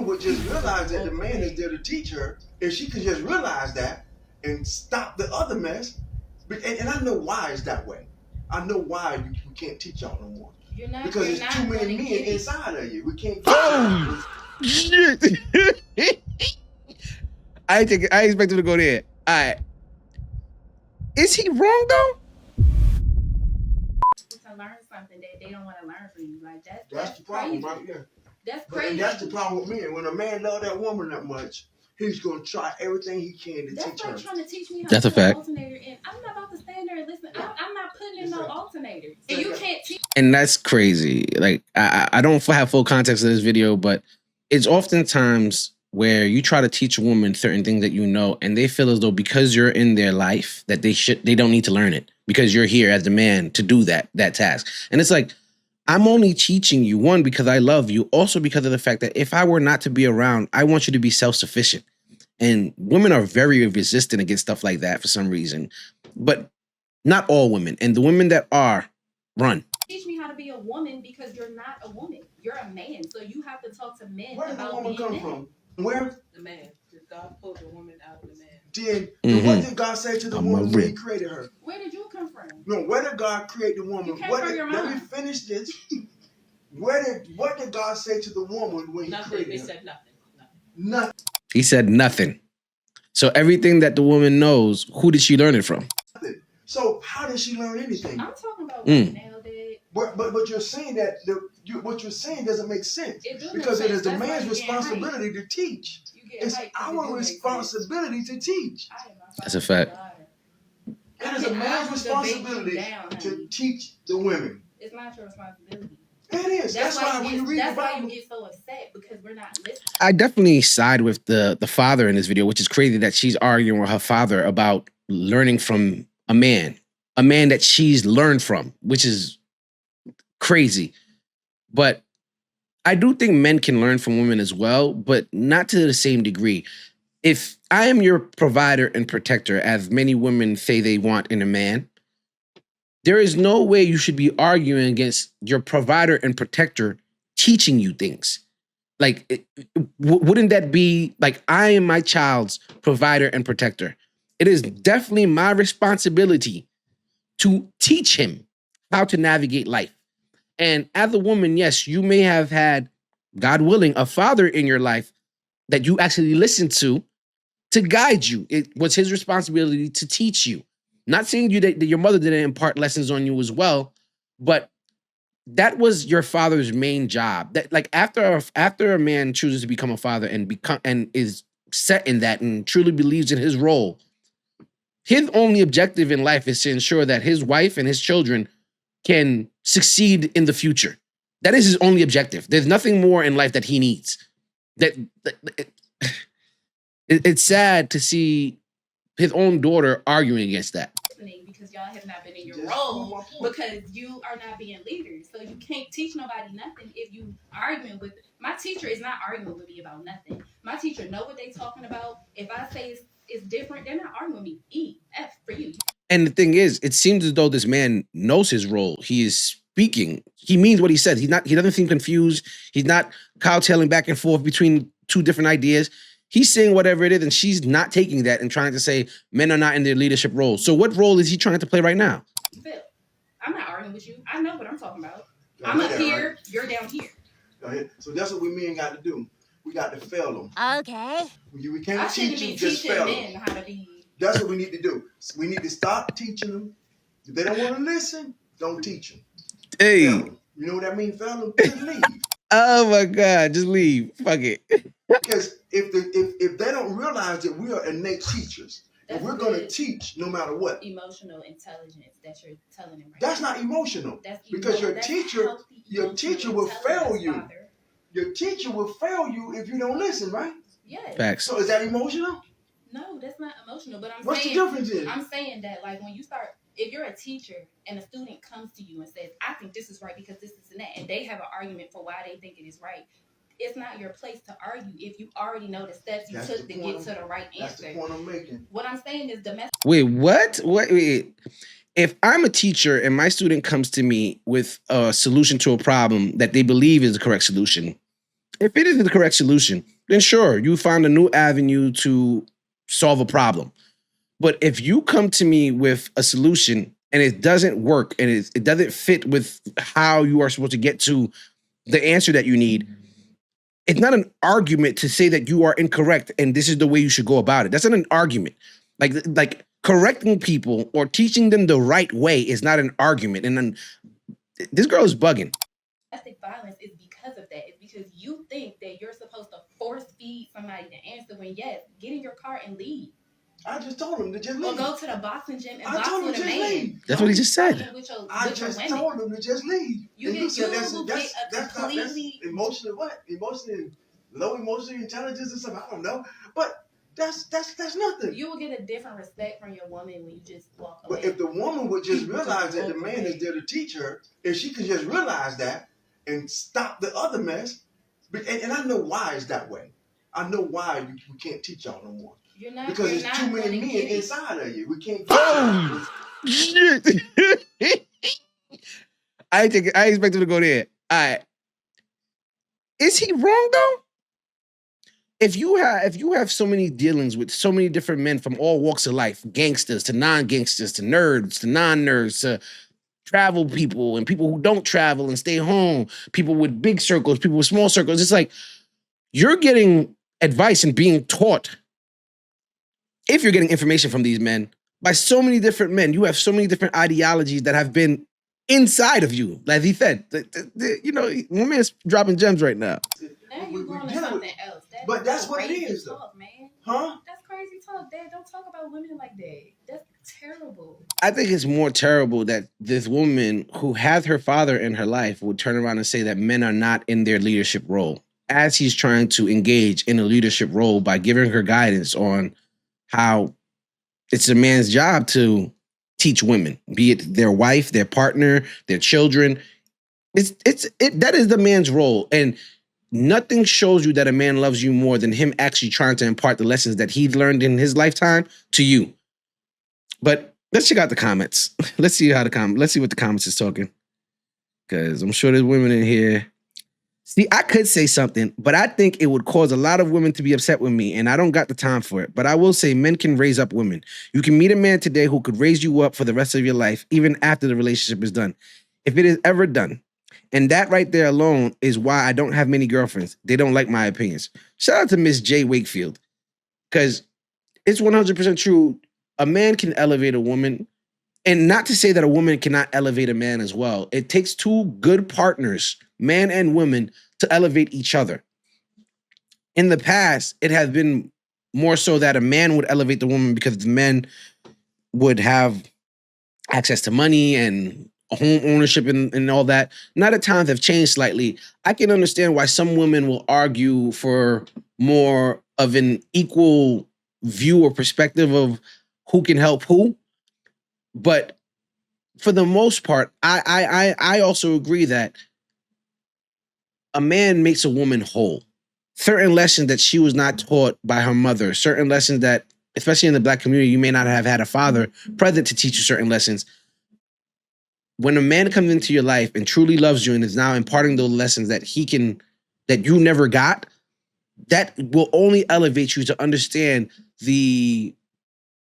would just realize that the man is there to teach her, if she could just realize that and stop the other mess, and I know why it's that way. I know why you can't teach y'all no more. Because there's too many men inside of you. We can't. Oh shit! I expect him to go there. All right. Is he wrong though? To learn something that they don't want to learn from you, like that's the problem, right? Yeah. That's crazy. And that's the problem with men. When a man loves that woman that much, he's gonna try everything he can to teach her. That's like trying to teach me how to put an alternator in. I'm not about to stand there and listen. I'm not putting in no alternators. And you can't teach. And that's crazy. Like I don't have full context of this video, but it's oftentimes where you try to teach a woman certain things that you know, and they feel as though because you're in their life that they don't need to learn it because you're here as a man to do that task. And it's like, I'm only teaching you, one, because I love you, also because of the fact that if I were not to be around, I want you to be self-sufficient. And women are very resistant against stuff like that for some reason, but not all women. And the women that are, run. Teach me how to be a woman because you're not a woman. You're a man, so you have to talk to men Where about did the woman being come men. from? Where? The man. God pulled the woman out of the man. What did God say to the woman when he created her? Where did you come from? No, where did God create the woman? You came from your mom. Let me finish this. What did God say to the woman when he created her? He said nothing. Nothing. He said nothing. So everything that the woman knows, who did she learn it from? So how did she learn anything? I'm talking about nailed it. But you're saying that what you're saying doesn't make sense because it is the man's responsibility to teach. It's our responsibility to teach. That's a fact. It is a man's responsibility to teach the women. It's not your responsibility. It is. That's why when you read the Bible, that's why you get so upset because we're not listening. I definitely side with the father in this video, which is crazy that she's arguing with her father about learning from a man that she's learned from, which is crazy. But I do think men can learn from women as well, but not to the same degree. If I am your provider and protector, as many women say they want in a man, there is no way you should be arguing against your provider and protector teaching you things. Like, wouldn't that be like, I am my child's provider and protector? It is definitely my responsibility to teach him how to navigate life. And as a woman, yes, you may have had, God willing, a father in your life that you actually listened to guide you. It was his responsibility to teach you. Not saying you that your mother didn't impart lessons on you as well, but that was your father's main job. That, like, after a man chooses to become a father and is set in that and truly believes in his role, his only objective in life is to ensure that his wife and his children can succeed in the future. That is his only objective. There's nothing more in life that he needs. It's sad to see his own daughter arguing against that. Because y'all have not been in your role, because you are not being leaders. So you can't teach nobody nothing if you arguing with. My teacher is not arguing with me about nothing. My teacher know what they talking about. If I say it's different, they're not arguing with me. E, F for you. And the thing is, it seems as though this man knows his role. He is speaking. He means what he says. He doesn't seem confused. He's not cowtailing back and forth between two different ideas. He's saying whatever it is, and she's not taking that and trying to say men are not in their leadership role. So what role is he trying to play right now? Phil, I'm not arguing with you. I know what I'm talking about. I'm up here, right? You're down here. So that's what we men got to do. We got to fail them. Okay. We can't teach them, just fail them. How to be. That's what we need to do. We need to stop teaching them. If they don't want to listen, don't teach them. Hey. You know what that means, fail them? Just leave. Oh my God, just leave. Fuck it. Because if they don't realize that we are innate teachers, and we're going to teach no matter what. Emotional intelligence that you're telling them right That's now. Not emotional. That's because your teacher will fail you. Father. Your teacher will fail you if you don't listen, right? Yes. Facts. So is that emotional? No, that's not emotional. But What's the difference is? I'm saying that, like, when you start, if you're a teacher and a student comes to you and says, I think this is right because this is and that, and they have an argument for why they think it is right, it's not your place to argue if you already know the steps you took to get to the right answer. That's the point I'm making. What I'm saying is Wait, what? Wait. If I'm a teacher and my student comes to me with a solution to a problem that they believe is the correct solution, if it is the correct solution, then sure, you find a new avenue to solve a problem. But if you come to me with a solution and it doesn't work and it doesn't fit with how you are supposed to get to the answer that you need, it's not an argument to say that you are incorrect and this is the way you should go about it. That's not an argument. Like correcting people or teaching them the right way is not an argument. And then this girl is bugging. Domestic violence is because of that. It's because you think that you're supposed to force feed somebody the answer when yes, get in your car and leave. I just told him to just leave. Or go to the boxing gym and box with a man. Leave. That's what he just said. I just told him to just leave. You will get a completely emotional what? Emotional, low emotional intelligence or something. I don't know, but that's nothing. You will get a different respect from your woman when you just walk away. But if the woman would just realize that the man is there to teach her, if she could just realize that and stop the other mess, and I know why it's that way. I know why we can't teach y'all no more. Because there's too many men inside of you. We can't. Oh shit! I expect him to go there. All right. Is he wrong though? If you have so many dealings with so many different men from all walks of life, gangsters to non-gangsters to nerds to non-nerds to travel people and people who don't travel and stay home, people with big circles, people with small circles, it's like you're getting advice and being taught. If you're getting information from these men by so many different men, you have so many different ideologies that have been inside of you. Like he said, you know, one man's dropping gems right now. Now you're going to something else. But that's what it is, talk, man. Huh? That's crazy talk, Dad. Don't talk about women like that. That's terrible. I think it's more terrible that this woman who has her father in her life would turn around and say that men are not in their leadership role as he's trying to engage in a leadership role by giving her guidance on how it's a man's job to teach women, be it their wife, their partner, their children. That is the man's role. And nothing shows you that a man loves you more than him actually trying to impart the lessons that he's learned in his lifetime to you. But let's check out the comments. Let's see what the comments is talking. Because I'm sure there's women in here. See, I could say something, but I think it would cause a lot of women to be upset with me, and I don't got the time for it. But I will say men can raise up women. You can meet a man today who could raise you up for the rest of your life, even after the relationship is done. If it is ever done. And that right there alone is why I don't have many girlfriends. They don't like my opinions. Shout out to Miss J. Wakefield. Because it's 100% true. A man can elevate a woman. And not to say that a woman cannot elevate a man as well. It takes two good partners, man and woman, to elevate each other. In the past, it has been more so that a man would elevate the woman because the men would have access to money and home ownership and all that. Now that times have changed slightly, I can understand why some women will argue for more of an equal view or perspective of who can help who. But for the most part, I also agree that a man makes a woman whole. Certain lessons that she was not taught by her mother, certain lessons that, especially in the Black community, you may not have had a father present to teach you certain lessons. When a man comes into your life and truly loves you and is now imparting those lessons that you never got, that will only elevate you to understand the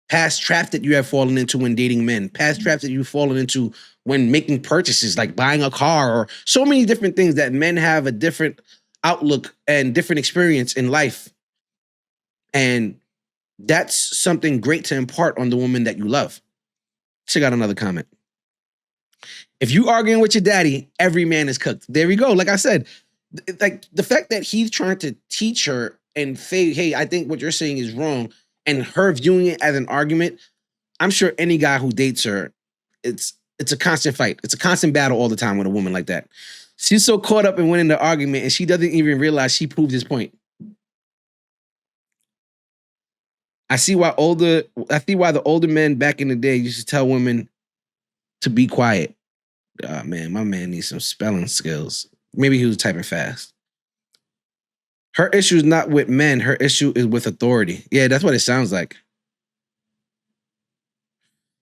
past traps that you have fallen into when dating men, past traps that you've fallen into when making purchases, like buying a car, or so many different things that men have a different outlook and different experience in life. And that's something great to impart on the woman that you love. Check out another comment. If you arguing with your daddy, every man is cooked. There we go. Like I said, like the fact that he's trying to teach her and say, hey, I think what you're saying is wrong, and her viewing it as an argument, I'm sure any guy who dates her, it's a constant fight. It's a constant battle all the time with a woman like that. She's so caught up in winning the argument, and she doesn't even realize she proved his point. I see why the older men back in the day used to tell women to be quiet. Oh, man, my man needs some spelling skills. Maybe he was typing fast. Her issue is not with men. Her issue is with authority. Yeah, that's what it sounds like.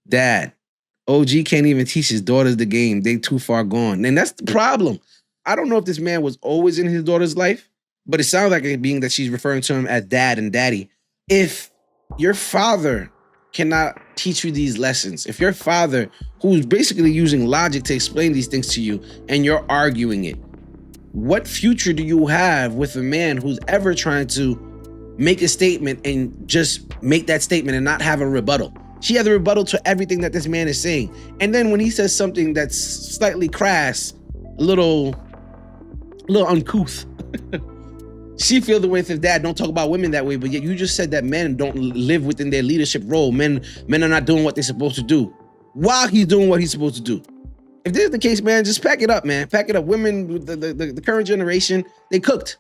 Dad, OG can't even teach his daughters the game. They too far gone. And that's the problem. I don't know if this man was always in his daughter's life, but it sounds like it being that she's referring to him as dad and daddy. If your father cannot teach you these lessons, if your father, who's basically using logic to explain these things to you, and you're arguing it, what future do you have with a man who's ever trying to make a statement and just make that statement and not have a rebuttal? She has a rebuttal to everything that this man is saying. And then when he says something that's slightly crass, a little uncouth, she feels the way as if dad don't talk about women that way, but yet you just said that men don't live within their leadership role. Men are not doing what they're supposed to do while he's doing what he's supposed to do. If this is the case, man, just pack it up, man. Pack it up. Women, the current generation, they cooked.